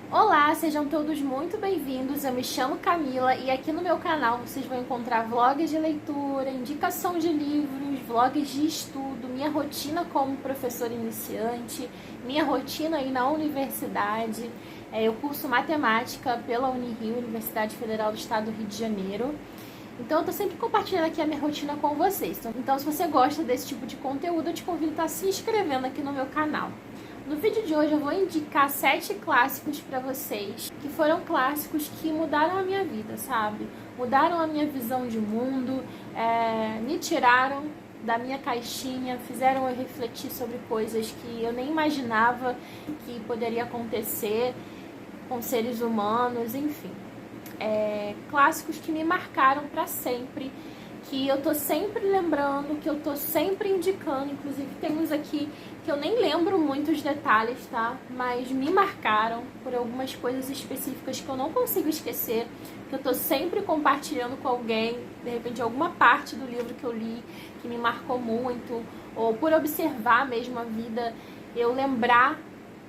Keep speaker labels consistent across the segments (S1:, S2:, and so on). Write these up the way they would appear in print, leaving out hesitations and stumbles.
S1: Olá, sejam todos muito bem-vindos. Eu me chamo Camila e aqui no meu canal vocês vão encontrar vlogs de leitura, indicação de livros, vlogs de estudo, minha rotina como professora iniciante, minha rotina aí na universidade. Eu curso matemática pela Unirio, Universidade Federal do Estado do Rio de Janeiro. Então eu tô sempre compartilhando aqui a minha rotina com vocês. Então se você gosta desse tipo de conteúdo, eu te convido a estar se inscrevendo aqui no meu canal. No vídeo de hoje eu vou indicar 7 clássicos para vocês, que foram clássicos que mudaram a minha vida, sabe? Mudaram a minha visão de mundo, me tiraram da minha caixinha, fizeram eu refletir sobre coisas que eu nem imaginava que poderia acontecer com seres humanos, enfim. Clássicos que me marcaram para sempre, que eu tô sempre lembrando, que eu tô sempre indicando. Inclusive tem uns aqui que eu nem lembro muito os detalhes, tá? Mas me marcaram por algumas coisas específicas que eu não consigo esquecer, que eu tô sempre compartilhando com alguém, de repente alguma parte do livro que eu li que me marcou muito, ou por observar mesmo a vida, eu lembrar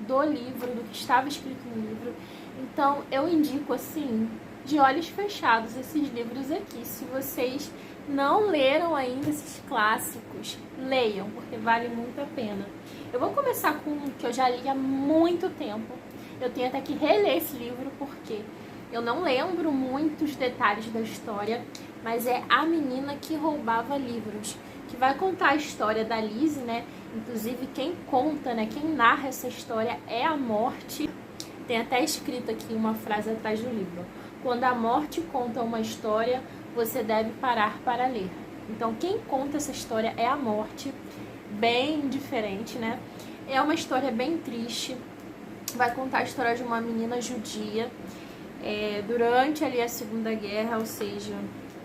S1: do livro, do que estava escrito no livro. Então eu indico assim, de olhos fechados, esses livros aqui. Se vocês não leram ainda esses clássicos, leiam, porque vale muito a pena. Eu vou começar com um que eu já li há muito tempo. Eu tenho até que reler esse livro, porque eu não lembro muitos detalhes da história, mas é A Menina que Roubava Livros, que vai contar a história da Lizzie, né? Inclusive quem conta, né? Quem narra essa história é a morte. Tem até escrito aqui uma frase atrás do livro: quando a morte conta uma história, você deve parar para ler. Então quem conta essa história é a morte, bem diferente, né? É uma história bem triste. Vai contar a história de uma menina judia durante ali a Segunda Guerra, ou seja,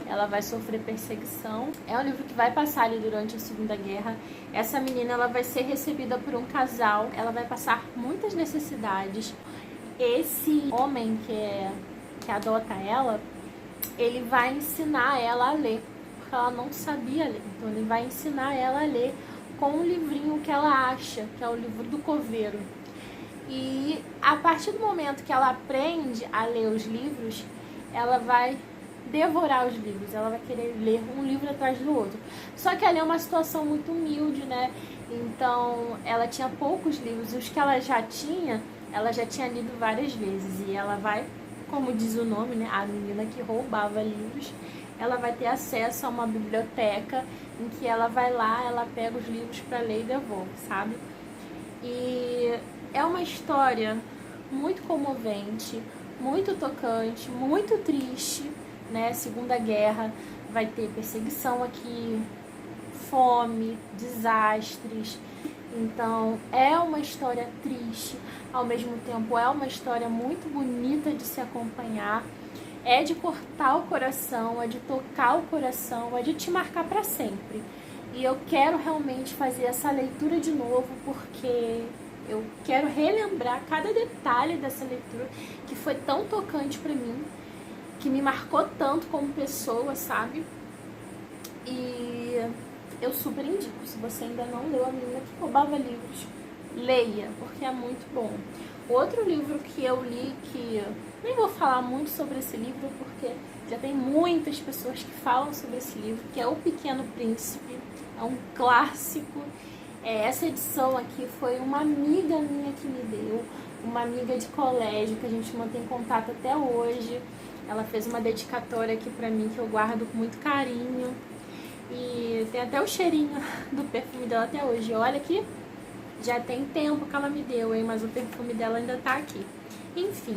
S1: ela vai sofrer perseguição. É um livro que vai passar ali durante a Segunda Guerra. Essa menina, ela vai ser recebida por um casal, ela vai passar muitas necessidades. Esse homem que adota ela, ele vai ensinar ela a ler, porque ela não sabia ler. Então ele vai ensinar ela a ler com um livrinho que ela acha, que é o livro do coveiro. E a partir do momento que ela aprende a ler os livros, ela vai devorar os livros, ela vai querer ler um livro atrás do outro. Só que ali é uma situação muito humilde, né? Então ela tinha poucos livros, os que ela já tinha lido várias vezes. E ela vai, como diz o nome, né, a menina que roubava livros, ela vai ter acesso a uma biblioteca em que ela vai lá, ela pega os livros para ler e devolve, sabe? E é uma história muito comovente, muito tocante, muito triste, né? Segunda Guerra, vai ter perseguição aqui, fome, desastres. Então é uma história triste, ao mesmo tempo é uma história muito bonita de se acompanhar. É de cortar o coração, é de tocar o coração, é de te marcar para sempre. E eu quero realmente fazer essa leitura de novo, porque eu quero relembrar cada detalhe dessa leitura que foi tão tocante para mim, que me marcou tanto como pessoa, sabe? E eu super indico. Se você ainda não leu A Menina que Roubava Livros, leia, porque é muito bom. Outro livro que eu li, que nem vou falar muito sobre esse livro, porque já tem muitas pessoas que falam sobre esse livro, que é O Pequeno Príncipe. É um clássico. Essa edição aqui foi uma amiga minha que me deu, uma amiga de colégio que a gente mantém contato até hoje. Ela fez uma dedicatória aqui pra mim que eu guardo com muito carinho. E tem até o cheirinho do perfume dela até hoje. Olha aqui, já tem tempo que ela me deu, hein? Mas o perfume dela ainda tá aqui. Enfim,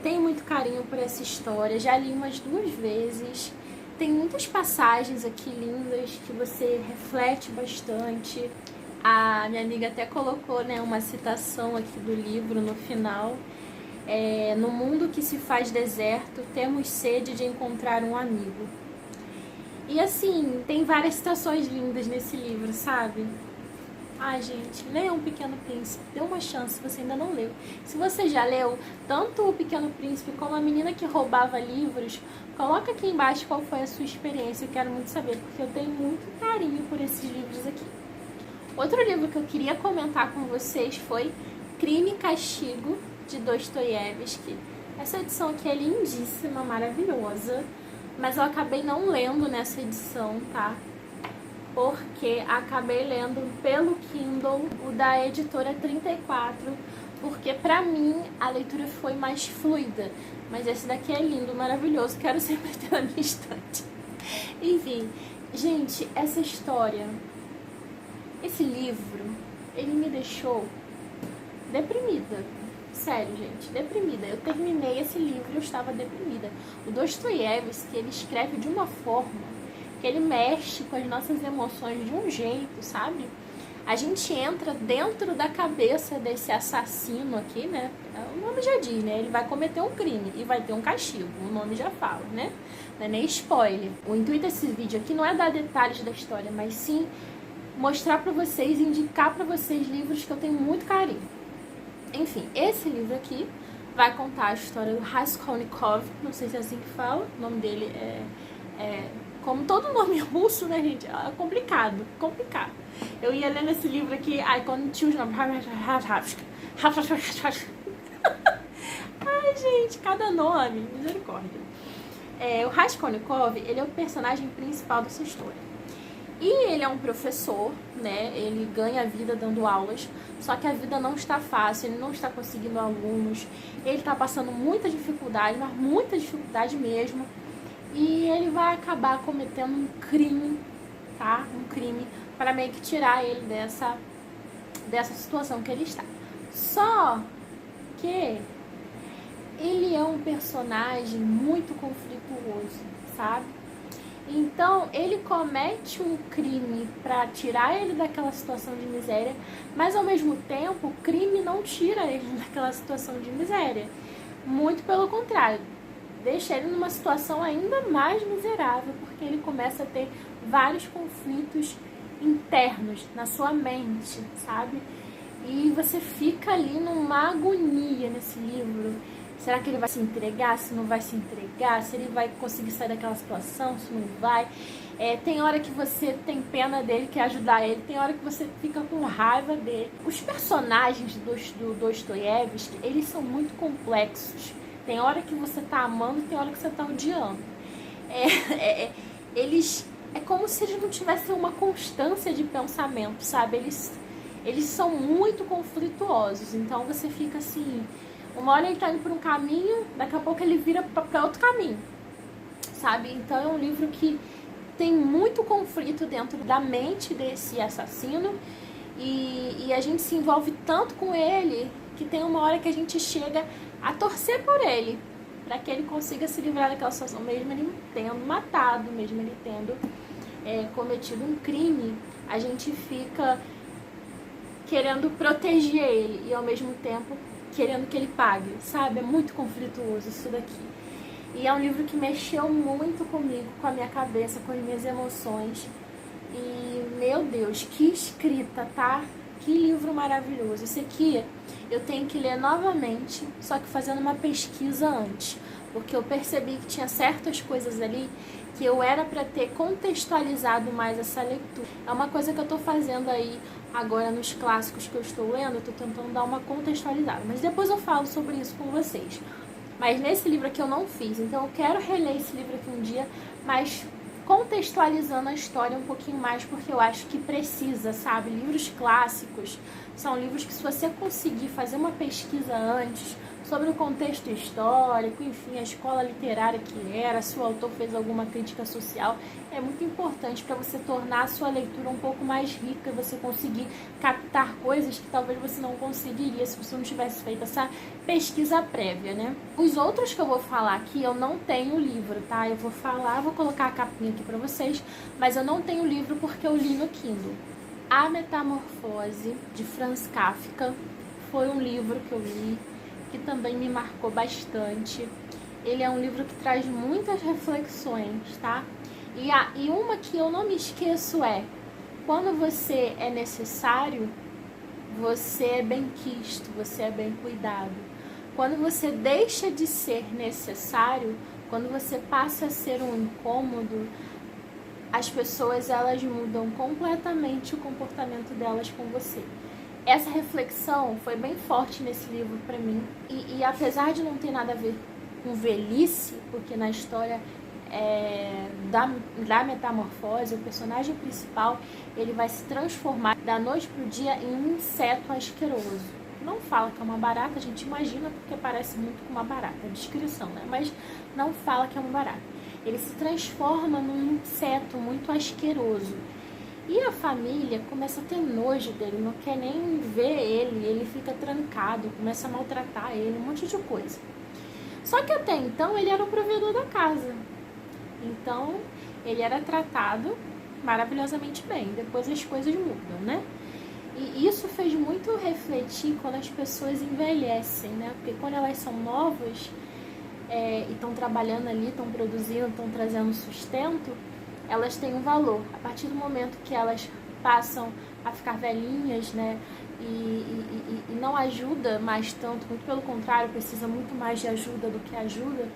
S1: tenho muito carinho por essa história. Já li umas 2 vezes. Tem muitas passagens aqui lindas que você reflete bastante. A minha amiga até colocou, né, uma citação aqui do livro no final. No mundo que se faz deserto, temos sede de encontrar um amigo. E assim, tem várias citações lindas nesse livro, sabe? Ai, gente, leia Um Pequeno Príncipe, dê uma chance se você ainda não leu. Se você já leu tanto O Pequeno Príncipe como A Menina que Roubava Livros, coloca aqui embaixo qual foi a sua experiência, eu quero muito saber, porque eu tenho muito carinho por esses livros aqui. Outro livro que eu queria comentar com vocês foi Crime e Castigo, de Dostoiévski. Essa edição aqui é lindíssima, maravilhosa, mas eu acabei não lendo nessa edição, tá? Porque acabei lendo pelo Kindle, o da editora 34, porque pra mim a leitura foi mais fluida. Mas esse daqui é lindo, maravilhoso, quero sempre ter na minha estante. Enfim, gente, essa história, esse livro, ele me deixou deprimida. Sério, gente, deprimida. Eu terminei esse livro e eu estava deprimida. O Dostoiévski, ele escreve de uma forma que ele mexe com as nossas emoções de um jeito, sabe? A gente entra dentro da cabeça desse assassino aqui, né? O nome já diz, né? Ele vai cometer um crime e vai ter um castigo. O nome já fala, né? Não é nem spoiler. O intuito desse vídeo aqui não é dar detalhes da história, mas sim mostrar pra vocês, indicar pra vocês livros que eu tenho muito carinho. Enfim, esse livro aqui vai contar a história do Raskolnikov, não sei se é assim que fala, o nome dele é como todo nome russo, né, gente? É complicado. Eu ia lendo esse livro aqui, quando tinha os nomes. Ai, gente, cada nome, misericórdia. O Raskolnikov, ele é o personagem principal dessa história. E ele é um professor, né? Ele ganha a vida dando aulas, só que a vida não está fácil, ele não está conseguindo alunos, ele está passando muita dificuldade, mas muita dificuldade mesmo. E ele vai acabar cometendo um crime, tá? Um crime para meio que tirar ele dessa situação que ele está. Só que ele é um personagem muito conflituoso, sabe? Então, ele comete um crime para tirar ele daquela situação de miséria, mas ao mesmo tempo, o crime não tira ele daquela situação de miséria. Muito pelo contrário, deixa ele numa situação ainda mais miserável, porque ele começa a ter vários conflitos internos na sua mente, sabe? E você fica ali numa agonia nesse livro. Será que ele vai se entregar? Se não vai se entregar? Se ele vai conseguir sair daquela situação? Se não vai? Tem hora que você tem pena dele, quer ajudar ele. Tem hora que você fica com raiva dele. Os personagens do Dostoiévski, eles são muito complexos. Tem hora que você tá amando e tem hora que você tá odiando. Eles... É como se eles não tivessem uma constância de pensamento, sabe? Eles são muito conflituosos. Então você fica assim... Uma hora ele tá indo por um caminho, daqui a pouco ele vira pra outro caminho, sabe? Então é um livro que tem muito conflito dentro da mente desse assassino e a gente se envolve tanto com ele que tem uma hora que a gente chega a torcer por ele, para que ele consiga se livrar daquela situação, mesmo ele tendo matado, mesmo ele tendo cometido um crime, a gente fica querendo proteger ele e ao mesmo tempo querendo que ele pague, sabe? É muito conflituoso isso daqui. E é um livro que mexeu muito comigo, com a minha cabeça, com as minhas emoções. E, meu Deus, que escrita, tá? Que livro maravilhoso. Esse aqui eu tenho que ler novamente, só que fazendo uma pesquisa antes. Porque eu percebi que tinha certas coisas ali que eu era para ter contextualizado mais essa leitura. É uma coisa que eu tô fazendo aí agora nos clássicos que eu estou lendo, eu tô tentando dar uma contextualizada. Mas depois eu falo sobre isso com vocês. Mas nesse livro aqui eu não fiz, então eu quero reler esse livro aqui um dia, mas contextualizando a história um pouquinho mais, porque eu acho que precisa, sabe? Livros clássicos são livros que, se você conseguir fazer uma pesquisa antes sobre o contexto histórico, enfim, a escola literária que era, se o autor fez alguma crítica social, é muito importante para você tornar a sua leitura um pouco mais rica, você conseguir captar coisas que talvez você não conseguiria se você não tivesse feito essa pesquisa prévia, né? Os outros que eu vou falar aqui, eu não tenho o livro, tá? Eu vou colocar a capinha aqui para vocês, mas eu não tenho o livro porque eu li no Kindle. A Metamorfose, de Franz Kafka, foi um livro que eu li, que também me marcou bastante. Ele é um livro que traz muitas reflexões, tá? E uma que eu não me esqueço é: quando você é necessário, você é bem quisto, você é bem cuidado. Quando você deixa de ser necessário, quando você passa a ser um incômodo, as pessoas, elas mudam completamente o comportamento delas com você. essa reflexão foi bem forte nesse livro para mim. E apesar de não ter nada a ver com velhice, porque na história da metamorfose, o personagem principal, ele vai se transformar da noite pro dia em um inseto asqueroso. Não fala que é uma barata, a gente imagina porque parece muito com uma barata, a descrição, né? Mas não fala que é uma barata. Ele se transforma num inseto muito asqueroso. E a família começa a ter nojo dele, não quer nem ver ele fica trancado, começa a maltratar ele, um monte de coisa. Só que até então ele era o provedor da casa. Então ele era tratado maravilhosamente bem. Depois as coisas mudam, né? E isso fez muito refletir quando as pessoas envelhecem, né? Porque quando elas são novas e estão trabalhando ali, estão produzindo, estão trazendo sustento, elas têm um valor. A partir do momento que elas passam a ficar velhinhas, né? E não ajuda mais tanto, muito pelo contrário, precisa muito mais de ajuda do que ajuda,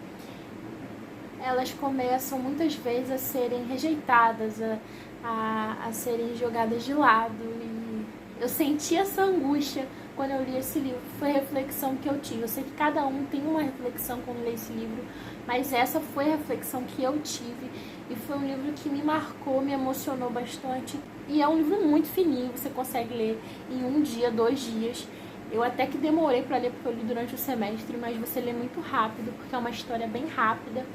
S1: elas começam muitas vezes a serem rejeitadas, a serem jogadas de lado. E eu senti essa angústia quando eu li esse livro. Foi a reflexão que eu tive. Eu sei que cada um tem uma reflexão quando lê esse livro, mas essa foi a reflexão que eu tive. E foi um livro que me marcou, me emocionou bastante. E é um livro muito fininho, você consegue ler em 1 dia, 2 dias. Eu até que demorei para ler, porque eu li durante o semestre, mas você lê muito rápido, porque é uma história bem rápida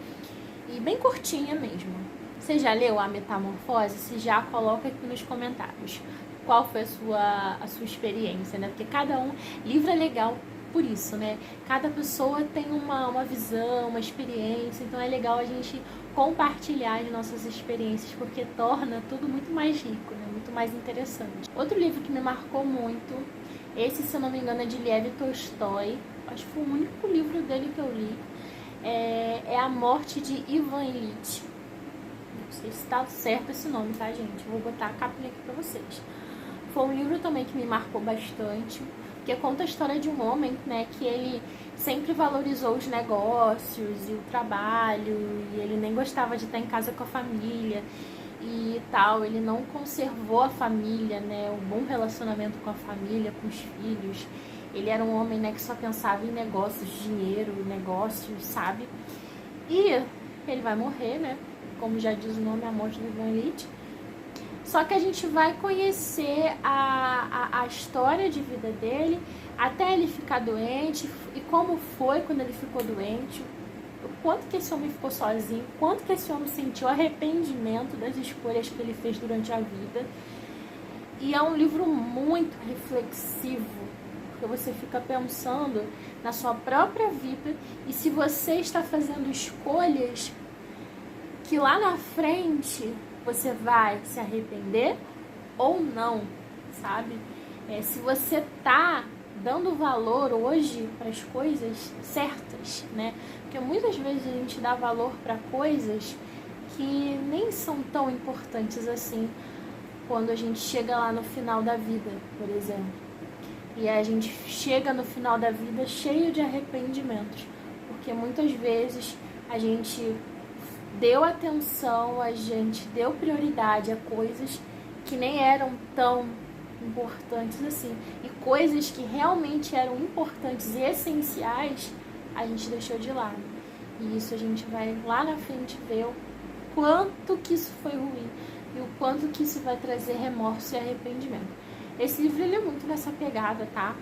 S1: e bem curtinha mesmo. Você já leu A Metamorfose? Você já coloca aqui nos comentários qual foi a sua experiência, né? Porque cada um... Livro é legal por isso, né? Cada pessoa tem uma visão, uma experiência, então é legal a gente compartilhar as nossas experiências, porque torna tudo muito mais rico, né? Muito mais interessante. Outro livro que me marcou muito, esse, se eu não me engano, é de Lev Tolstói, acho que foi o único livro dele que eu li, é A Morte de Ivan Ilitch. Não sei se tá certo esse nome, tá, gente? Vou botar a capinha aqui pra vocês. Foi um livro também que me marcou bastante, porque conta a história de um homem, né, que ele sempre valorizou os negócios e o trabalho, e ele nem gostava de estar em casa com a família e tal. Ele não conservou a família, né, um bom relacionamento com a família, com os filhos. Ele era um homem, né, que só pensava em negócios, dinheiro, negócios, sabe? E ele vai morrer, né? Como já diz o nome, A Morte do Ivan Ilitch. Só que a gente vai conhecer a história de vida dele até ele ficar doente e como foi quando ele ficou doente, o quanto que esse homem ficou sozinho, quanto que esse homem sentiu arrependimento das escolhas que ele fez durante a vida. E é um livro muito reflexivo, porque você fica pensando na sua própria vida e se você está fazendo escolhas que lá na frente você vai se arrepender ou não, sabe? Se você tá dando valor hoje para as coisas certas, né? Porque muitas vezes a gente dá valor para coisas que nem são tão importantes assim quando a gente chega lá no final da vida, por exemplo. E a gente chega no final da vida cheio de arrependimentos, porque muitas vezes a gente deu atenção, a gente deu prioridade a coisas que nem eram tão importantes assim. E coisas que realmente eram importantes e essenciais, a gente deixou de lado. E isso a gente vai lá na frente ver o quanto que isso foi ruim e o quanto que isso vai trazer remorso e arrependimento. Esse livro ele é muito nessa pegada, tá?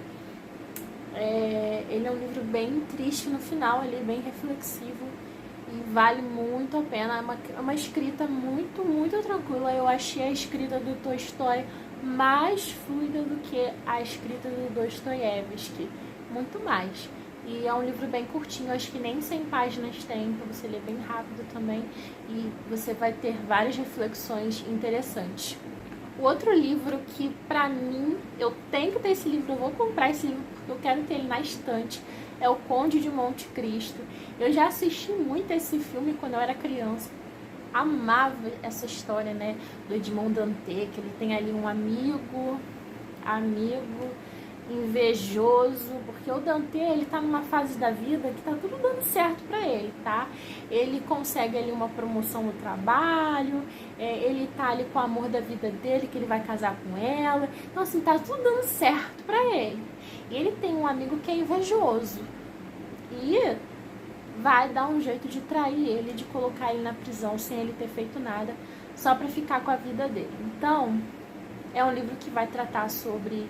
S1: Ele é um livro bem triste no final, ali, bem reflexivo. E vale muito a pena. É uma escrita muito, muito tranquila. Eu achei a escrita do Tolstói mais fluida do que a escrita do Dostoiévski. Muito mais. E é um livro bem curtinho, acho que nem 100 páginas tem, então você lê bem rápido também. E você vai ter várias reflexões interessantes. O outro livro que, pra mim, eu tenho que ter esse livro, eu vou comprar esse livro porque eu quero ter ele na estante, é O Conde de Monte Cristo. Eu já assisti muito esse filme quando eu era criança. Amava essa história, né, do Edmond Dantès, que ele tem ali um amigo, invejoso, porque o Dante, ele tá numa fase da vida que tá tudo dando certo pra ele, tá? Ele consegue ali uma promoção no trabalho, ele tá ali com o amor da vida dele, que ele vai casar com ela, então assim, tá tudo dando certo pra ele. E ele tem um amigo que é invejoso e vai dar um jeito de trair ele, de colocar ele na prisão sem ele ter feito nada, só pra ficar com a vida dele. Então, é um livro que vai tratar sobre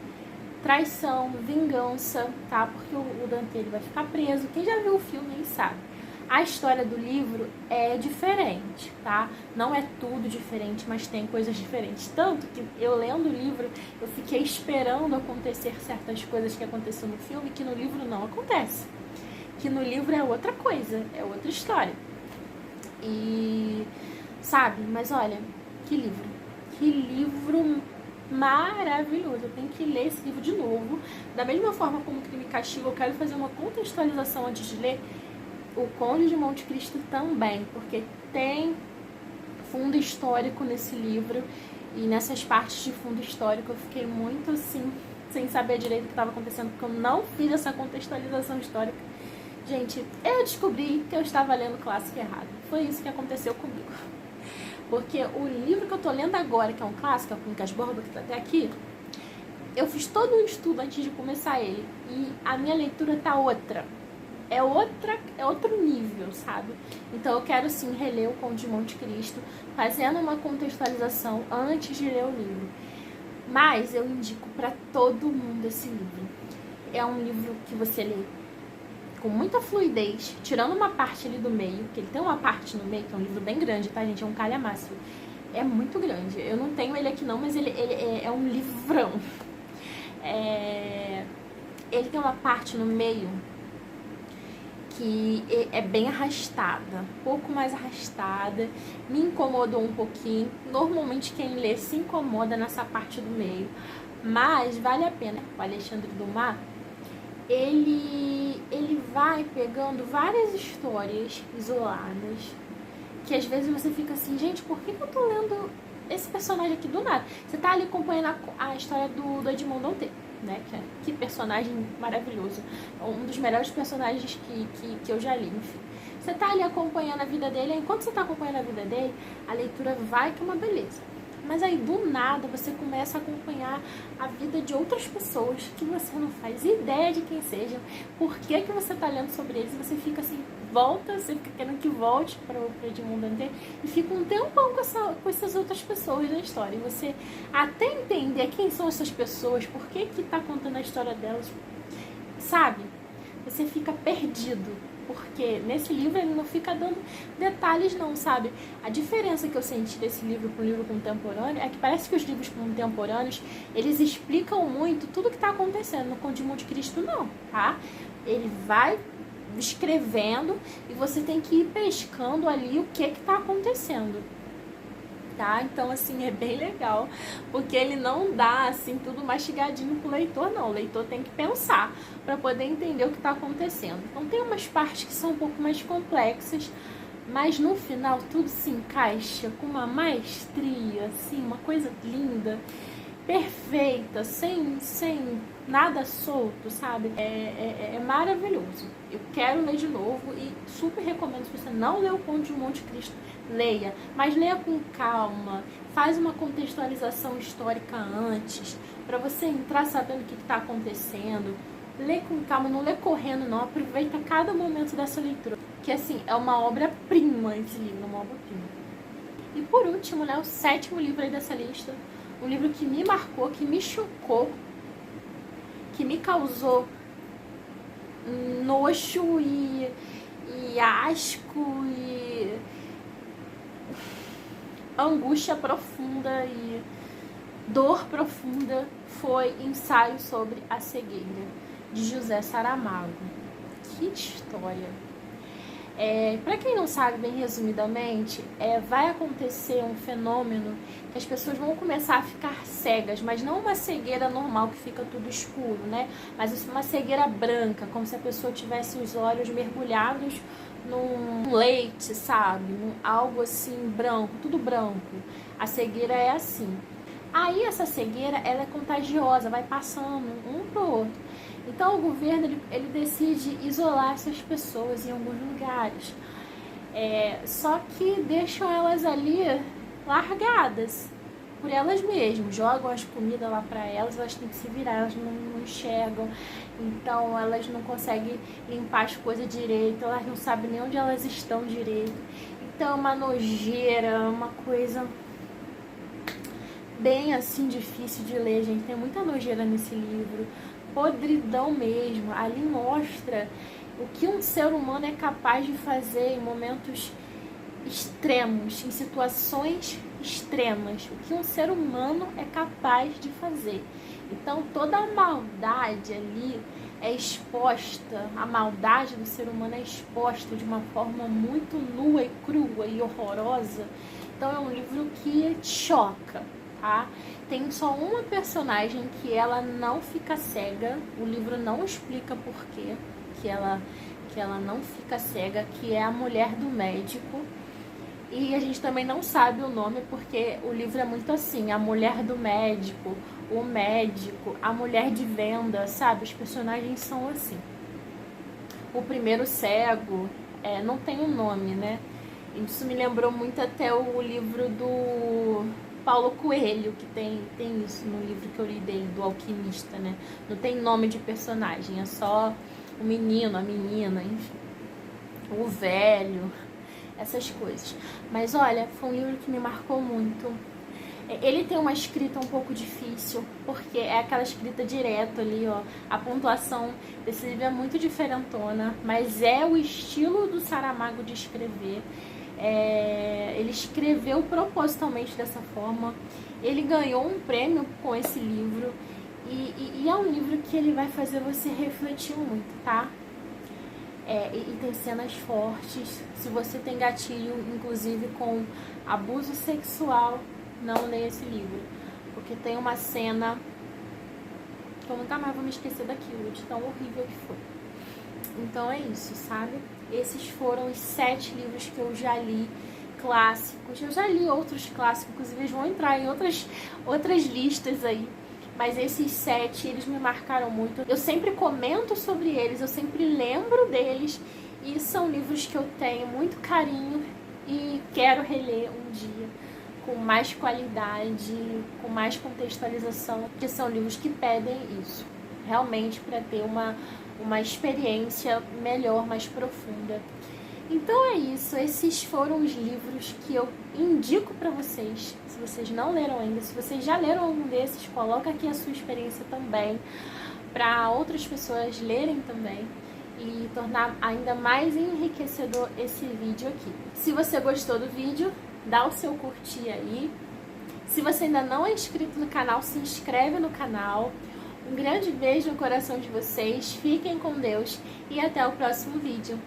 S1: traição, vingança, tá? Porque o Dante, ele vai ficar preso. Quem já viu o filme aí sabe. A história do livro é diferente, tá? Não é tudo diferente, mas tem coisas diferentes. Tanto que eu lendo o livro, eu fiquei esperando acontecer certas coisas que aconteceram no filme, que no livro não acontece. Que no livro é outra coisa, é outra história. E, sabe, mas olha, que livro. Que livro maravilhoso. Eu tenho que ler esse livro de novo. Da mesma forma como Crime e Castigo, eu quero fazer uma contextualização antes de ler O Conde de Monte Cristo também, porque tem fundo histórico nesse livro, e nessas partes de fundo histórico eu fiquei muito assim, sem saber direito o que estava acontecendo, porque eu não fiz essa contextualização histórica. Gente, eu descobri que eu estava lendo o clássico errado. Foi isso que aconteceu comigo. Porque o livro que eu tô lendo agora, que é um clássico, é o Quincas Borba, que tá até aqui, eu fiz todo um estudo antes de começar ele. E a minha leitura tá outra. É outro nível, sabe? Então eu quero sim reler o Conde de Monte Cristo, fazendo uma contextualização antes de ler o livro. Mas eu indico pra todo mundo esse livro. É um livro que você lê com muita fluidez, tirando uma parte ali do meio, que ele tem uma parte no meio, que é um livro bem grande, tá, gente? É um calhamaço. É muito grande. Eu não tenho ele aqui não, mas ele é um livrão. Ele tem uma parte no meio que é bem arrastada, um pouco mais arrastada, me incomodou um pouquinho. Normalmente quem lê se incomoda nessa parte do meio, mas vale a pena. O Alexandre Dumas, ele vai pegando várias histórias isoladas, que às vezes você fica assim, gente, por que eu tô lendo esse personagem aqui do nada? Você tá ali acompanhando a história do Edmond Dantès, né? Que personagem maravilhoso. Um dos melhores personagens que eu já li, enfim. Você tá ali acompanhando a vida dele, e enquanto você tá acompanhando a vida dele, a leitura vai que é uma beleza. Mas aí, do nada, você começa a acompanhar a vida de outras pessoas que você não faz ideia de quem sejam, por que você tá lendo sobre eles, e você fica assim, você fica querendo que volte para o Edmond Dantès, e fica um tempão com essas outras pessoas da história. E você até entender quem são essas pessoas, por que tá contando a história delas, sabe? Você fica perdido. Porque nesse livro ele não fica dando detalhes não, sabe? A diferença que eu senti desse livro para um livro contemporâneo é que parece que os livros contemporâneos, eles explicam muito tudo que está acontecendo. No Conde de Monte Cristo não, tá? Ele vai escrevendo e você tem que ir pescando ali o que está acontecendo. Tá? Então, assim, é bem legal, porque ele não dá, assim, tudo mastigadinho pro leitor, não. O leitor tem que pensar para poder entender o que está acontecendo. Então, tem umas partes que são um pouco mais complexas, mas no final tudo se encaixa com uma maestria, assim, uma coisa linda, perfeita, sem nada solto, sabe? É maravilhoso. Eu quero ler de novo e super recomendo, se você não leu o Conde de Monte Cristo, leia, mas leia com calma, faz uma contextualização histórica antes, para você entrar sabendo o que está acontecendo. Lê com calma, não lê correndo não, aproveita cada momento dessa leitura, que assim, é uma obra-prima esse livro, é uma obra-prima. E por último, né, o 7º livro aí dessa lista, um livro que me marcou, que me chocou, que me causou nojo e asco e angústia profunda e dor profunda, foi Ensaio sobre a Cegueira, de José Saramago. Que história! Para quem não sabe, bem resumidamente, vai acontecer um fenômeno que as pessoas vão começar a ficar cegas, mas não uma cegueira normal que fica tudo escuro, né? Mas uma cegueira branca, como se a pessoa tivesse os olhos mergulhados num leite, sabe? Algo assim branco, tudo branco. A cegueira é assim. Aí essa cegueira, ela é contagiosa, vai passando um pro outro. Então o governo, ele decide isolar essas pessoas em alguns lugares. Só que deixam elas ali largadas por elas mesmas, jogam as comidas lá pra elas têm que se virar, elas não enxergam, então elas não conseguem limpar as coisas direito, elas não sabem nem onde elas estão direito. Então é uma nojeira, uma coisa bem assim difícil de ler, gente. Tem muita nojeira nesse livro, podridão mesmo. Ali mostra o que um ser humano é capaz de fazer em momentos extremos, em situações extremas, o que um ser humano é capaz de fazer. Então toda a maldade ali é exposta, a maldade do ser humano é exposta de uma forma muito nua e crua e horrorosa. Então é um livro que choca, tá? Tem só uma personagem que ela não fica cega, o livro não explica por quê que ela não fica cega, que é a mulher do médico. E a gente também não sabe o nome porque o livro é muito assim, a mulher do médico, o médico, a mulher de venda, sabe? Os personagens são assim. O primeiro cego, não tem um nome, né? Isso me lembrou muito até o livro do Paulo Coelho, que tem isso no livro que eu li dele, do Alquimista, né? Não tem nome de personagem, é só o menino, a menina, enfim. O velho, essas coisas. Mas olha, foi um livro que me marcou muito. Ele tem uma escrita um pouco difícil, porque é aquela escrita direto ali, ó. A pontuação desse livro é muito diferentona, mas é o estilo do Saramago de escrever. Ele escreveu propositalmente dessa forma. Ele ganhou um prêmio com esse livro. E é um livro que ele vai fazer você refletir muito, tá? E tem cenas fortes. Se você tem gatilho, inclusive com abuso sexual, não leia esse livro, porque tem uma cena que eu nunca mais vou me esquecer daquilo, de tão horrível que foi. Então é isso, sabe? Esses foram os 7 livros que eu já li, clássicos. Eu já li outros clássicos, inclusive eles vão entrar em outras listas aí. Mas esses 7, eles me marcaram muito. Eu sempre comento sobre eles, eu sempre lembro deles. E são livros que eu tenho muito carinho e quero reler um dia com mais qualidade, com mais contextualização, porque são livros que pedem isso, realmente, para ter uma experiência melhor, mais profunda. Então é isso, esses foram os livros que eu indico para vocês. Se vocês não leram ainda, se vocês já leram algum desses, coloca aqui a sua experiência também, para outras pessoas lerem também e tornar ainda mais enriquecedor esse vídeo aqui. Se você gostou do vídeo, dá o seu curtir aí. Se você ainda não é inscrito no canal, se inscreve no canal. Um grande beijo no coração de vocês, fiquem com Deus e até o próximo vídeo.